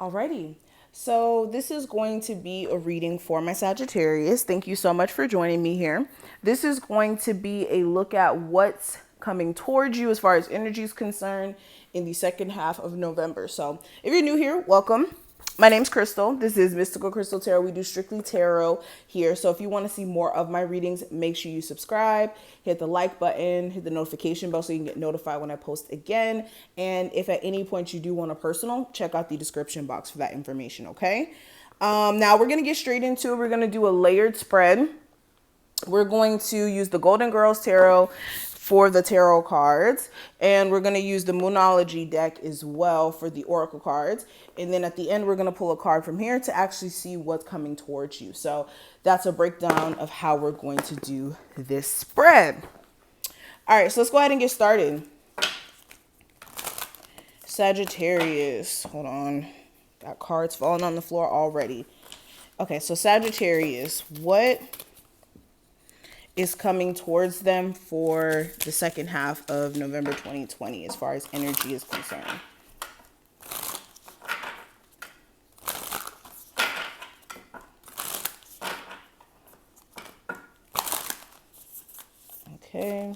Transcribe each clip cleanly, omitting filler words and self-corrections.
Alrighty. So this is going to be a reading for my Sagittarius. Thank you so much for joining me here. This is going to be a look at what's coming towards you as far as energy is concerned in the second half of November. So if you're new here, welcome. My name's Crystal. This is Mystical Crystal Tarot. We do strictly tarot here. So if you want to see more of my readings, make sure you subscribe, hit the like button, hit the notification bell so you can get notified when I post again. And if at any point you do want a personal, check out the description box for that information, okay? Now we're going to get straight into it. We're going to do a layered spread. We're going to use the Golden Girls Tarot for the tarot cards, and we're going to use the Moonology deck as well for the oracle cards. And then at the end, we're going to pull a card from here to actually see what's coming towards you. So that's a breakdown of how we're going to do this spread. All right, so let's go ahead and get started. Sagittarius, hold on. Got cards falling on the floor already. Okay, so Sagittarius, what is coming towards them for the second half of November 2020 as far as energy is concerned? Okay.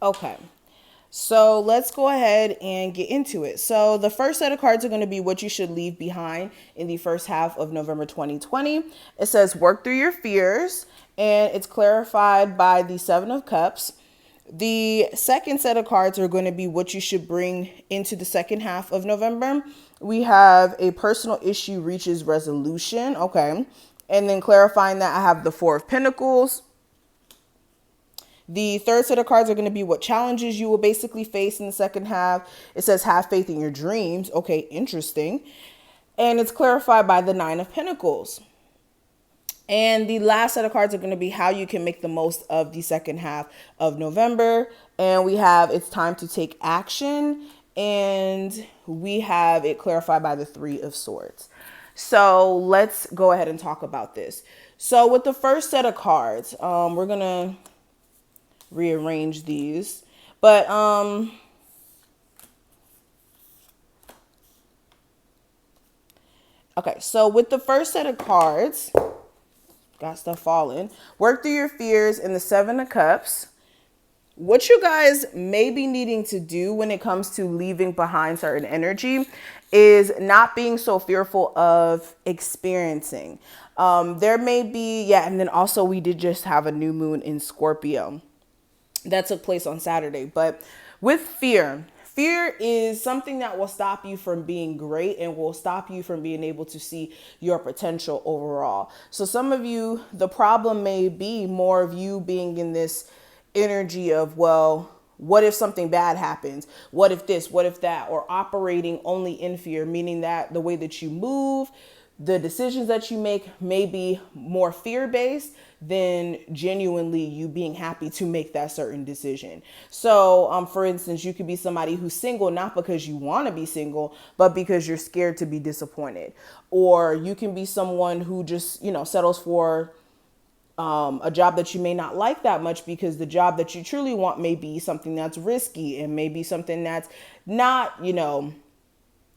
Okay, so let's go ahead and get into it. So the first set of cards are going to be what you should leave behind in the first half of November 2020. It says work through your fears, and it's clarified by the Seven of Cups. The second set of cards are going to be what you should bring into the second half of November. We have a personal issue reaches resolution. Okay, and then clarifying that I have the Four of Pentacles. The third set of cards are going to be what challenges you will basically face in the second half. It says have faith in your dreams. Okay, interesting. And it's clarified by the Nine of Pentacles. And the last set of cards are going to be how you can make the most of the second half of November. And we have it's time to take action. And we have it clarified by the Three of Swords. So let's go ahead and talk about this. So with the first set of cards, we're going to rearrange these, but okay, so with the first set of cards, got stuff falling, work through your fears, in the Seven of Cups. What you guys may be needing to do when it comes to leaving behind certain energy is not being so fearful of experiencing. There may be, yeah, and then also we did just have a new moon in Scorpio that took place on Saturday. But with fear is something that will stop you from being great and will stop you from being able to see your potential overall. So some of you, the problem may be more of you being in this energy of, well, what if something bad happens? What if this? What if that? Or operating only in fear, meaning that the way that you move, the decisions that you make may be more fear-based than genuinely you being happy to make that certain decision. So, for instance, you could be somebody who's single, not because you want to be single, but because you're scared to be disappointed. Or you can be someone who just, settles for a job that you may not like that much because the job that you truly want may be something that's risky and maybe something that's not,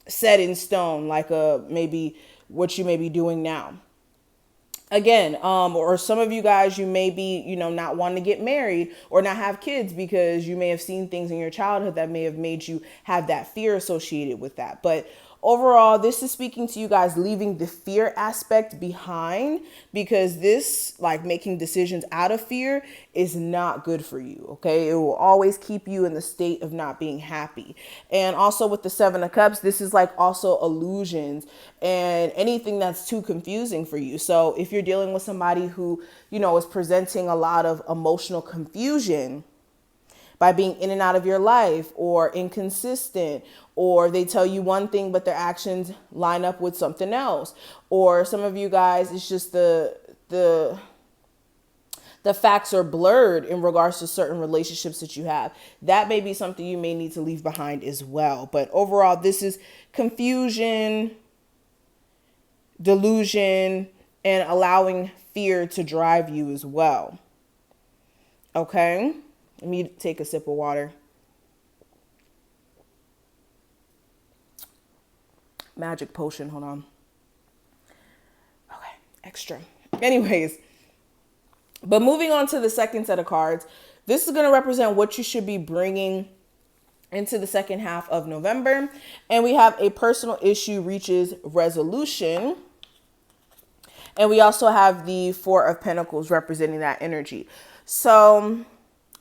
set in stone, like maybe what you may be doing now. Again, or some of you guys, you may be, not wanting to get married or not have kids because you may have seen things in your childhood that may have made you have that fear associated with that. But overall, this is speaking to you guys leaving the fear aspect behind, because this, like making decisions out of fear, is not good for you. Okay. It will always keep you in the state of not being happy. And also with the Seven of Cups, this is like also illusions and anything that's too confusing for you. So if you're dealing with somebody who, is presenting a lot of emotional confusion by being in and out of your life, or inconsistent, or they tell you one thing but their actions line up with something else, or some of you guys, it's just the the facts are blurred in regards to certain relationships that you have. That may be something you may need to leave behind as well. But overall, this is confusion, delusion, and allowing fear to drive you as well. Okay? Let me take a sip of water. Magic potion, hold on. Okay, extra. Anyways, but moving on to the second set of cards, this is going to represent what you should be bringing into the second half of November. And we have a personal issue reaches resolution. And we also have the Four of Pentacles representing that energy. So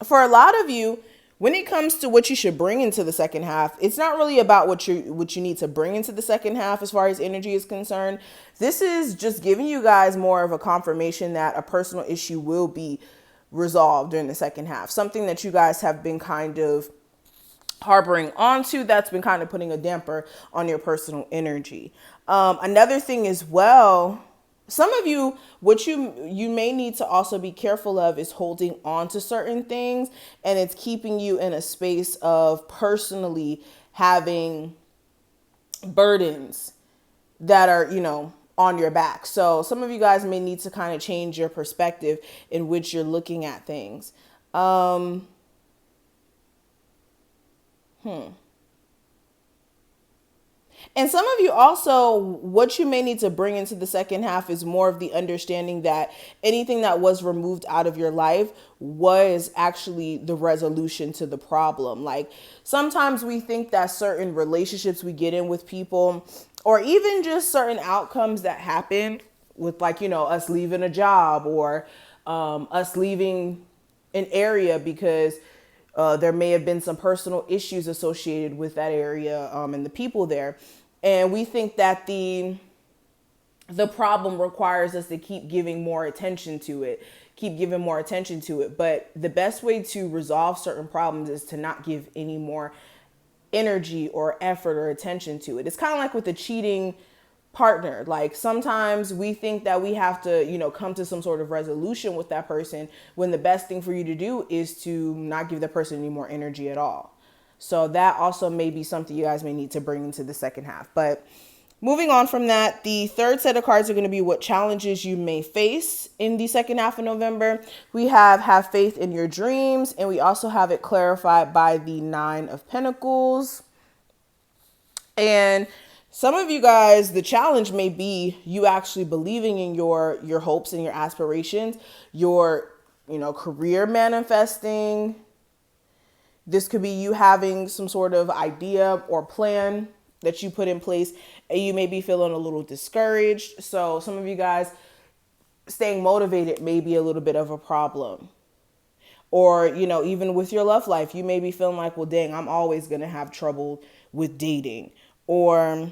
for a lot of you, when it comes to what you should bring into the second half, it's not really about what you need to bring into the second half as far as energy is concerned. This is just giving you guys more of a confirmation that a personal issue will be resolved during the second half. Something that you guys have been kind of harboring onto that's been kind of putting a damper on your personal energy. Another thing as well, some of you, what you may need to also be careful of is holding on to certain things, and it's keeping you in a space of personally having burdens that are, on your back. So some of you guys may need to kind of change your perspective in which you're looking at things. And some of you also, what you may need to bring into the second half is more of the understanding that anything that was removed out of your life was actually the resolution to the problem. Like sometimes we think that certain relationships we get in with people, or even just certain outcomes that happen with us leaving a job or us leaving an area because there may have been some personal issues associated with that area and the people there. And we think that the problem requires us to keep giving more attention to it, But the best way to resolve certain problems is to not give any more energy or effort or attention to it. It's kind of like with a cheating partner. Like sometimes we think that we have to, come to some sort of resolution with that person when the best thing for you to do is to not give that person any more energy at all. So that also may be something you guys may need to bring into the second half. But moving on from that, the third set of cards are going to be what challenges you may face in the second half of November. We have faith in your dreams, and we also have it clarified by the Nine of Pentacles. And some of you guys, the challenge may be you actually believing in your hopes and your aspirations, your, career manifesting. This could be you having some sort of idea or plan that you put in place, and you may be feeling a little discouraged. So some of you guys, staying motivated may be a little bit of a problem. Or, even with your love life, you may be feeling like, well, dang, I'm always going to have trouble with dating. Or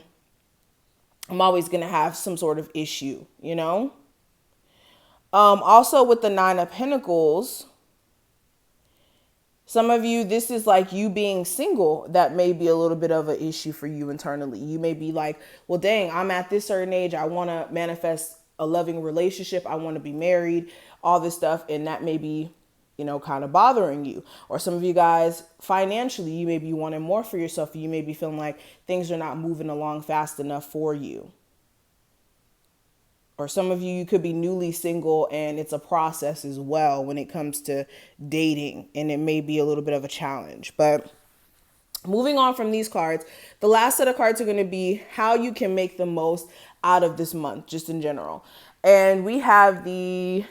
I'm always going to have some sort of issue, Also with the Nine of Pentacles, some of you, this is like you being single. That may be a little bit of an issue for you internally. You may be like, well, dang, I'm at this certain age. I want to manifest a loving relationship. I want to be married, all this stuff. And that may be, kind of bothering you. Or some of you guys, financially, you may be wanting more for yourself. You may be feeling like things are not moving along fast enough for you. Or some of you could be newly single and it's a process as well when it comes to dating, and it may be a little bit of a challenge. But moving on from these cards, the last set of cards are going to be how you can make the most out of this month, just in general. And we have it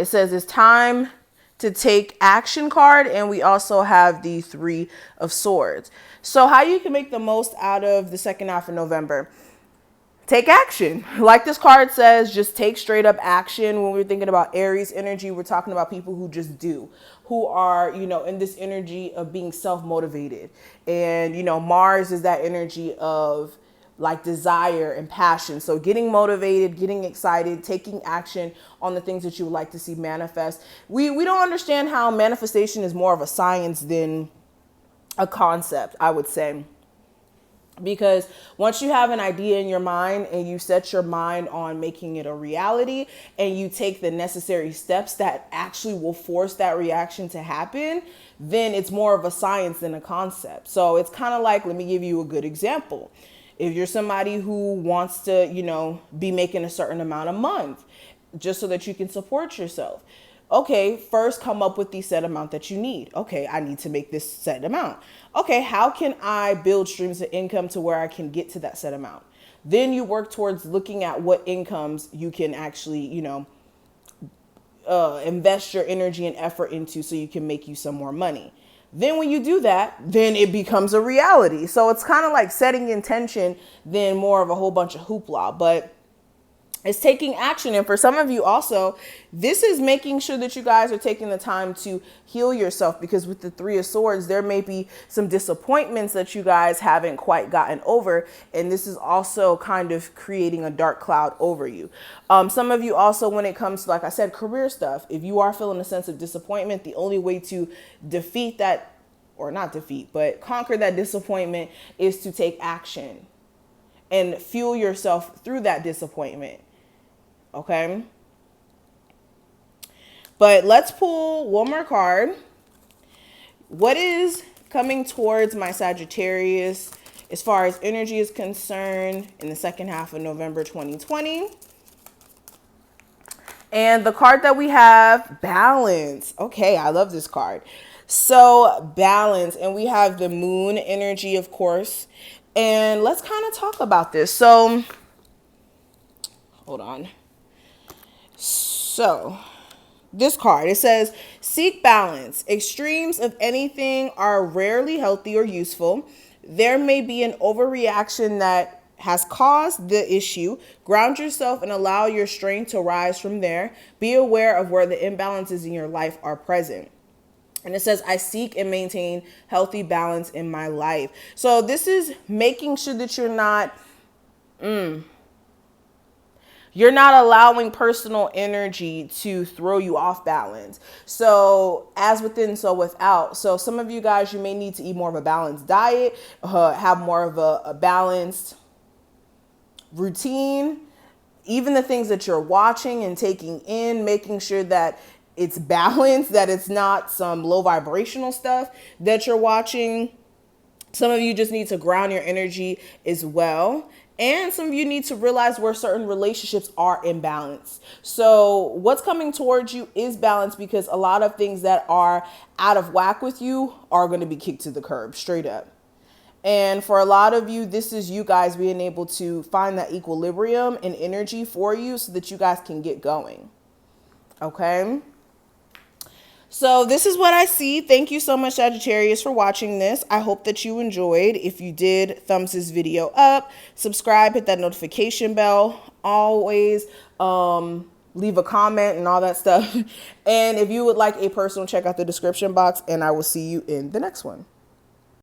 says it's time to take action card, and we also have the Three of Swords. So how you can make the most out of the second half of November. Take action. Like this card says, just take straight up action. When we're thinking about Aries energy, we're talking about people who just do, who are, in this energy of being self-motivated. And, Mars is that energy of like desire and passion. So getting motivated, getting excited, taking action on the things that you would like to see manifest. We don't understand how manifestation is more of a science than a concept, I would say. Because once you have an idea in your mind and you set your mind on making it a reality and you take the necessary steps that actually will force that reaction to happen, then it's more of a science than a concept. So it's kind of like, let me give you a good example. If you're somebody who wants to, be making a certain amount a month just so that you can support yourself. Okay, first come up with the set amount that you need. Okay, I need to make this set amount. Okay, how can I build streams of income to where I can get to that set amount? Then you work towards looking at what incomes you can actually, invest your energy and effort into so you can make you some more money. Then when you do that, then it becomes a reality. So it's kind of like setting intention, then more of a whole bunch of hoopla. But it's taking action. And for some of you also, this is making sure that you guys are taking the time to heal yourself, because with the Three of Swords, there may be some disappointments that you guys haven't quite gotten over. And this is also kind of creating a dark cloud over you. Some of you also, when it comes to, like I said, career stuff, if you are feeling a sense of disappointment, the only way to defeat that, or not defeat, but conquer that disappointment, is to take action and fuel yourself through that disappointment. Okay, but let's pull one more card. What is coming towards my Sagittarius as far as energy is concerned in the second half of November 2020? And the card that we have, balance. Okay, I love this card. So balance, and we have the moon energy, of course. And let's kind of talk about this. So hold on. So this card, it says, seek balance. Extremes of anything are rarely healthy or useful. There may be an overreaction that has caused the issue. Ground yourself and allow your strength to rise from there. Be aware of where the imbalances in your life are present. And it says, I seek and maintain healthy balance in my life. So this is making sure that you're not allowing personal energy to throw you off balance. So as within, so without. So some of you guys, you may need to eat more of a balanced diet, have more of a balanced routine. Even the things that you're watching and taking in, making sure that it's balanced, that it's not some low vibrational stuff that you're watching. Some of you just need to ground your energy as well. And some of you need to realize where certain relationships are imbalanced. So what's coming towards you is balance, because a lot of things that are out of whack with you are going to be kicked to the curb straight up. And for a lot of you, this is you guys being able to find that equilibrium and energy for you so that you guys can get going. Okay. So this is what I see. Thank you so much, Sagittarius, for watching this. I hope that you enjoyed. If you did, thumbs this video up, subscribe, hit that notification bell. Always leave a comment and all that stuff. And if you would like a personal, check out the description box, and I will see you in the next one.